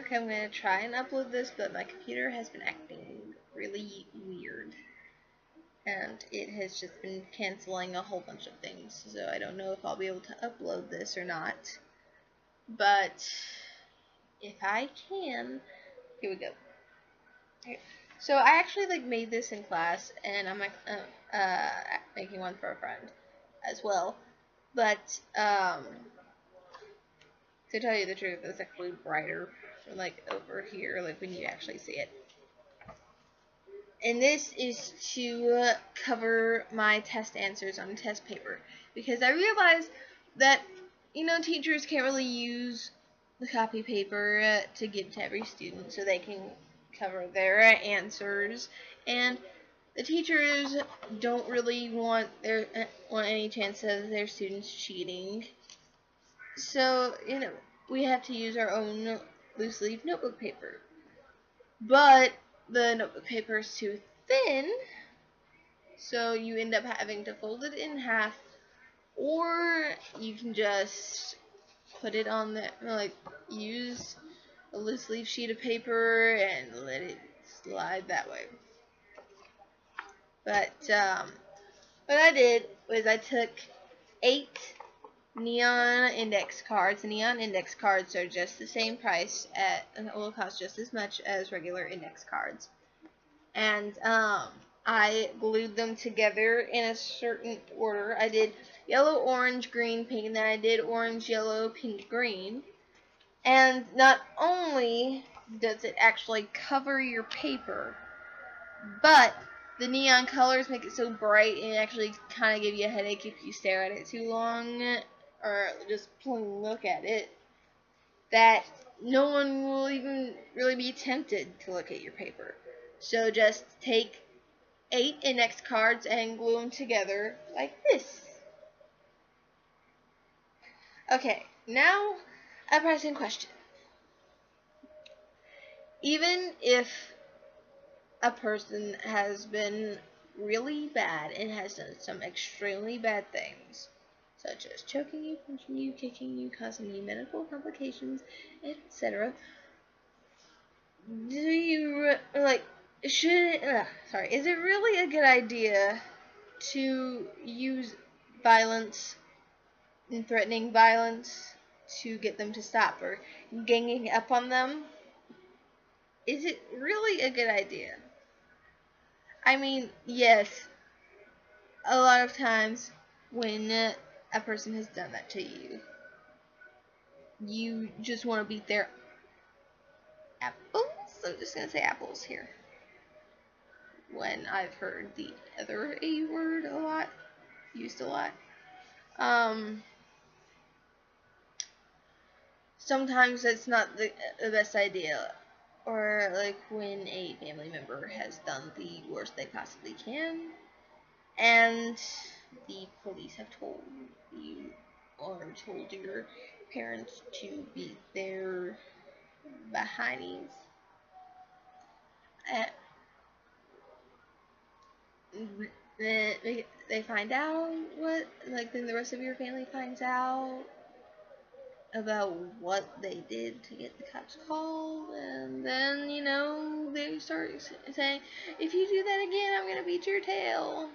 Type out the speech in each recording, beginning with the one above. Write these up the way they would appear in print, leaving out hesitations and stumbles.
work, I'm going to try and upload this, but my computer has been acting really weird. And it has just been canceling a whole bunch of things, so I don't know if I'll be able to upload this or not. But if I can, here we go. Okay. So I actually made this in class, and I'm making one for a friend as well. But to tell you the truth, it's actually brighter over here, when you actually see it. And this is to cover my test answers on test paper, because I realized that teachers can't really use the copy paper to give to every student so they can cover their answers, and the teachers don't really want any chance of their students cheating. So we have to use our own loose leaf notebook paper, but the notebook paper is too thin, so you end up having to fold it in half, or you can just put it on use a loose leaf sheet of paper and let it slide that way. But what I did was I took 8 neon index cards. Neon index cards are just the same price will cost just as much as regular index cards. And I glued them together in a certain order. I did yellow, orange, green, pink, and then I did orange, yellow, pink, green. And not only does it actually cover your paper, but the neon colors make it so bright and actually kind of give you a headache if you stare at it too long or just plain look at it, that no one will even really be tempted to look at your paper. So just take 8 index cards and glue them together like this. Okay, now a pressing question. Even if a person has been really bad and has done some extremely bad things, such as choking you, punching you, kicking you, causing you medical complications, etc., do you is it really a good idea to use violence and threatening violence to get them to stop, or ganging up on them? Is it really a good idea? I mean, yes, a lot of times when a person has done that to you, you just want to beat their apples. I'm just going to say apples here, when I've heard the other A word a lot, used a lot. Sometimes that's not the best idea, or when a family member has done the worst they possibly can, and the police have told you or told your parents to beat their behindies. They find out then the rest of your family finds out about what they did to get the cops called, and then they start saying, if you do that again, I'm gonna beat your tail.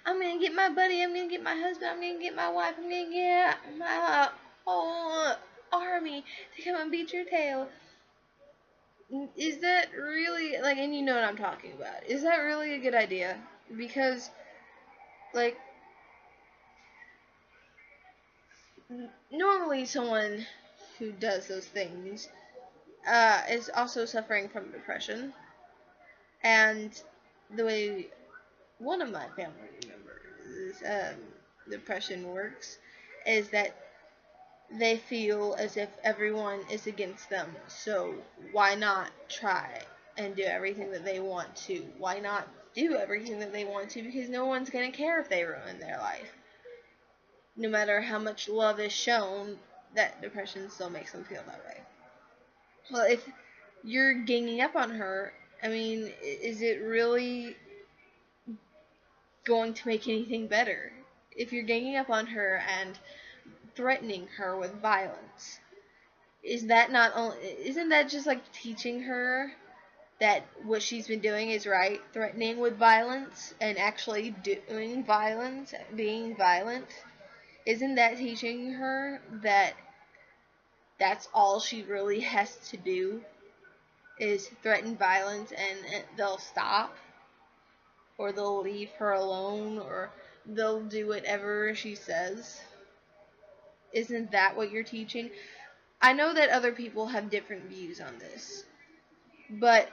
I'm gonna get my buddy, I'm gonna get my husband, I'm gonna get my wife, I'm gonna get my whole army to come and beat your tail. Is that really, and you know what I'm talking about, is that really a good idea? Because normally someone who does those things is also suffering from depression, and the way one of my family members depression works is that they feel as if everyone is against them, so why not try and do everything that they want to? Why not do everything that they want to? Because no one's going to care if they ruin their life. No matter how much love is shown, that depression still makes them feel that way. Well, if you're ganging up on her, I mean, is it really going to make anything better? If you're ganging up on her and threatening her with violence, Is that not only, isn't that just like teaching her that what she's been doing is right, threatening with violence and actually doing violence, being violent? Isn't that teaching her that that's all she really has to do is threaten violence and they'll stop, or they'll leave her alone, or they'll do whatever she says? Isn't that what you're teaching? I know that other people have different views on this, but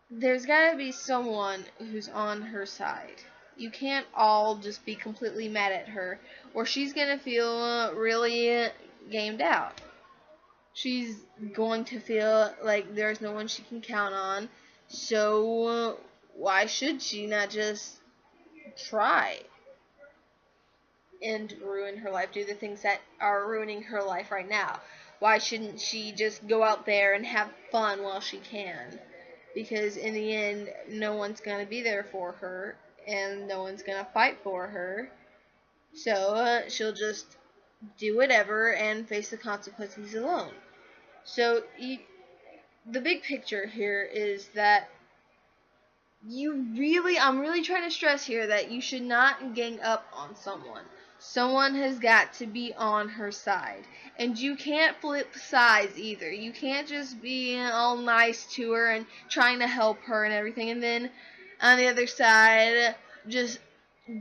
there's gotta be someone who's on her side. You can't all just be completely mad at her, or she's gonna feel really gamed out. She's going to feel like there's no one she can count on, so why should she not just try and ruin her life, do the things that are ruining her life right now? Why shouldn't she just go out there and have fun while she can? Because in the end, no one's going to be there for her, and no one's going to fight for her. So she'll just do whatever and face the consequences alone. So the big picture here is that I'm really trying to stress here that you should not gang up on someone. Someone has got to be on her side. And you can't flip sides either. You can't just be all nice to her and trying to help her and everything, and then on the other side just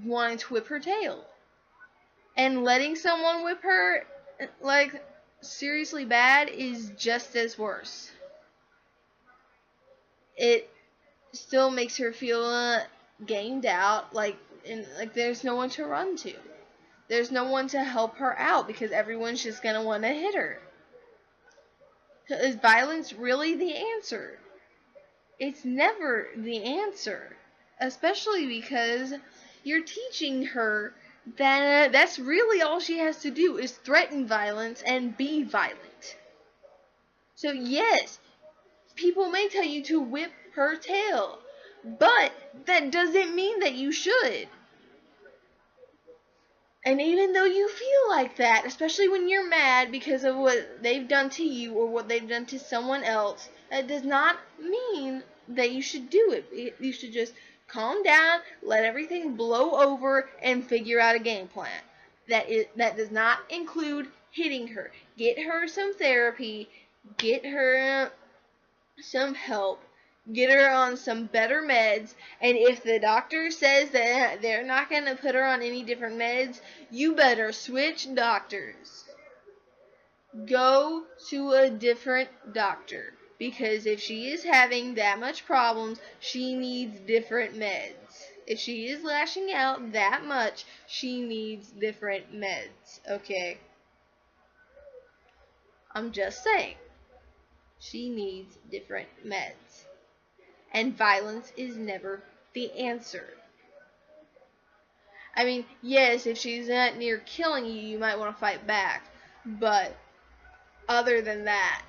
wanting to whip her tail. And letting someone whip her, like, seriously bad is just as worse. It still makes her feel gamed out, like there's no one to run to. There's no one to help her out because everyone's just gonna want to hit her. Is violence really the answer? It's never the answer, especially because you're teaching her that that's really all she has to do is threaten violence and be violent. So yes, people may tell you to whip her tail, but that doesn't mean that you should. And even though you feel like that, especially when you're mad because of what they've done to you or what they've done to someone else, that does not mean that you should do it. You should just calm down, let everything blow over, and figure out a game plan. That does not include hitting her. Get her some therapy, get her some help, get her on some better meds, and if the doctor says that they're not going to put her on any different meds, you better switch doctors. Go to a different doctor, because if she is having that much problems, she needs different meds. If she is lashing out that much, she needs different meds, okay? I'm just saying. She needs different meds. And violence is never the answer. I mean, yes, if she's not near killing you, you might want to fight back. But other than that,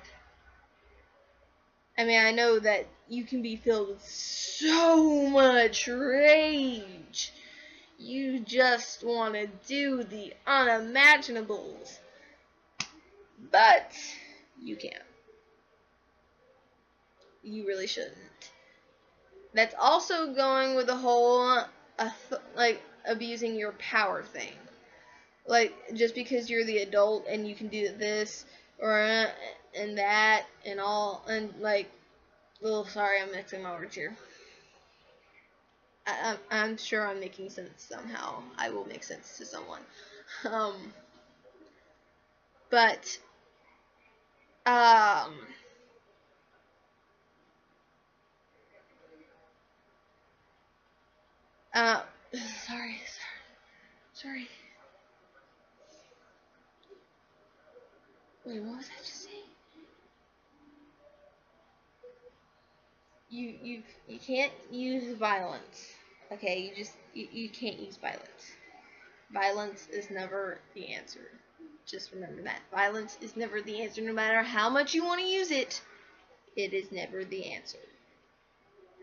I mean, I know that you can be filled with so much rage. You just want to do the unimaginables. But you can't. You really shouldn't. That's also going with the whole, abusing your power thing. Like, just because you're the adult and you can do this or and that and all, and like, oh, sorry, I'm mixing my words here. I'm sure I'm making sense somehow. I will make sense to someone. But, um, uh, sorry. Wait, what was I just saying? You can't use violence. Okay, you can't use violence. Violence is never the answer. Just remember that. Violence is never the answer. No matter how much you want to use it, it is never the answer.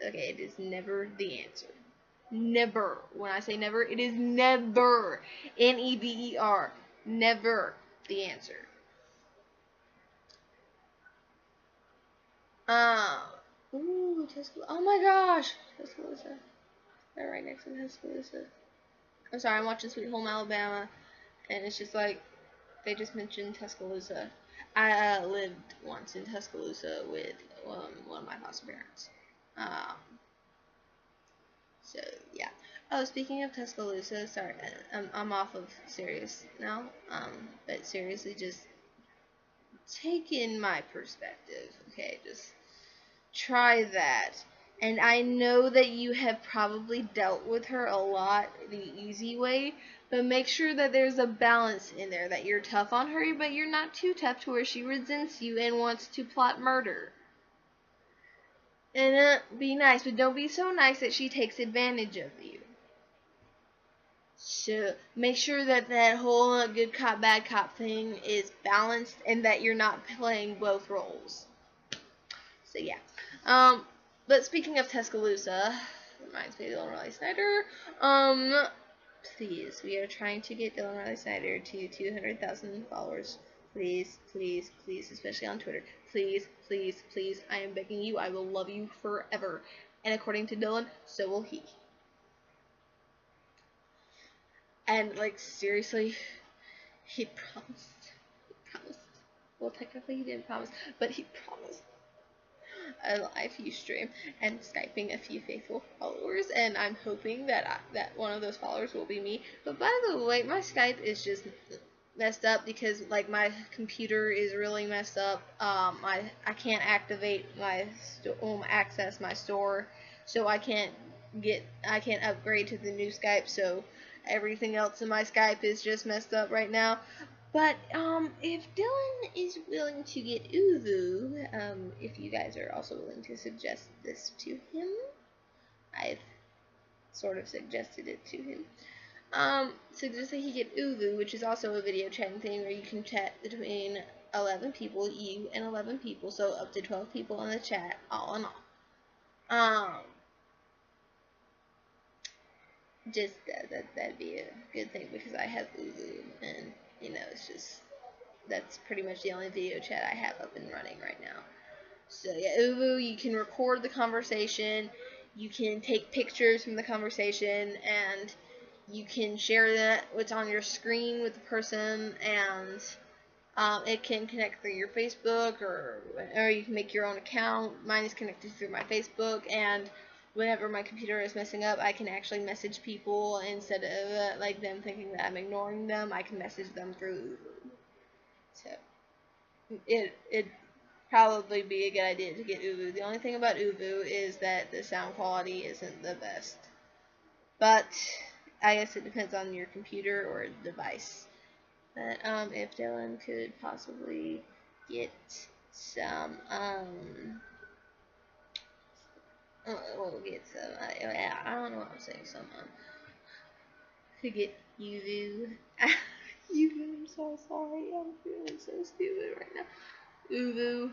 Okay, it is never the answer. Never. When I say never, it is never. Never. Never the answer. Ooh, Tuscaloosa. Oh my gosh, Tuscaloosa. They're right next to Tuscaloosa. I'm sorry, I'm watching Sweet Home Alabama, and it's just like they just mentioned Tuscaloosa. I lived once in Tuscaloosa with one of my foster parents. Um, so yeah. Oh, speaking of Tuscaloosa, sorry, I'm off of serious now. But seriously, just take in my perspective, okay? Just try that. And I know that you have probably dealt with her a lot the easy way, but make sure that there's a balance in there, that you're tough on her, but you're not too tough to where she resents you and wants to plot murder. And be nice, but don't be so nice that she takes advantage of you. So make sure that that whole good cop, bad cop thing is balanced and that you're not playing both roles. So yeah. But speaking of Tuscaloosa, reminds me of Dylan Riley Snyder. Please, we are trying to get Dylan Riley Snyder to 200,000 followers. Please, please, please, especially on Twitter. Please, please, please, I am begging you. I will love you forever. And according to Dylan, so will he. And like seriously, he promised. He promised. Well, technically he didn't promise, but he promised a live view stream and Skyping a few faithful followers, and I'm hoping that that one of those followers will be me. But by the way, my Skype is just messed up because like my computer is really messed up. I can't activate my access my store, so I can't upgrade to the new Skype. So everything else in my Skype is just messed up right now. But if Dylan is willing to get Uvu, if you guys are also willing to suggest this to him, I've sort of suggested it to him. Suggest that he get Uvu, which is also a video chatting thing where you can chat between 11 people, you and 11 people, so up to 12 people in the chat, all in all. Just that'd be a good thing because I have Uvu, and you know, it's just that's pretty much the only video chat I have up and running right now. So yeah, Uvu, you can record the conversation, you can take pictures from the conversation, and you can share that what's on your screen with the person, and it can connect through your Facebook, or you can make your own account. Mine is connected through my Facebook, and whenever my computer is messing up, I can actually message people instead of like them thinking that I'm ignoring them. I can message them through Uvu. So it'd probably be a good idea to get Uvu. The only thing about Uvu is that the sound quality isn't the best. But I guess it depends on your computer or device. But if Dylan could possibly get some we'll get some I don't know what I'm saying, some to get Uvu. Uvu, I'm so sorry, I'm feeling so stupid right now. Uvu,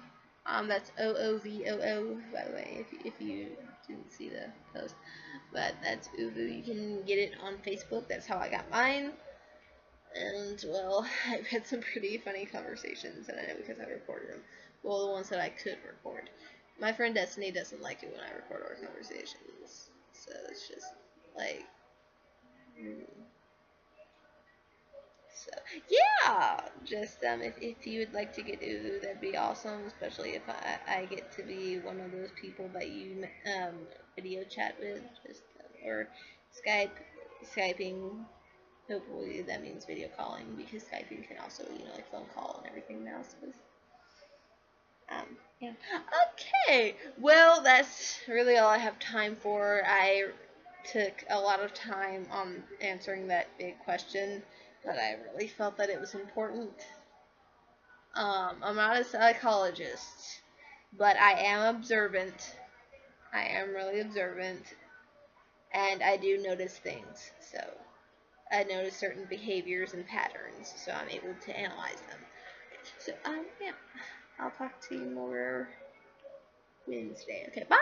that's OOVOO, by the way, if you didn't see the post. But that's Uvu. You can get it on Facebook. That's how I got mine. And well, I've had some pretty funny conversations, and I know because I recorded them. Well, the ones that I could record. My friend Destiny doesn't like it when I record our conversations, so it's just like. So yeah, just if you would like to get Uvu, that'd be awesome. Especially if I get to be one of those people that you video chat with, just or Skyping. Hopefully that means video calling, because Skyping can also like phone call and everything now. So yeah. Okay, well that's really all I have time for. I took a lot of time on answering that big question, but I really felt that it was important. I'm not a psychologist, but I am observant. I am really observant, and I do notice things. So I notice certain behaviors and patterns, so I'm able to analyze them. So yeah, I'll talk to you more Wednesday. Okay, bye!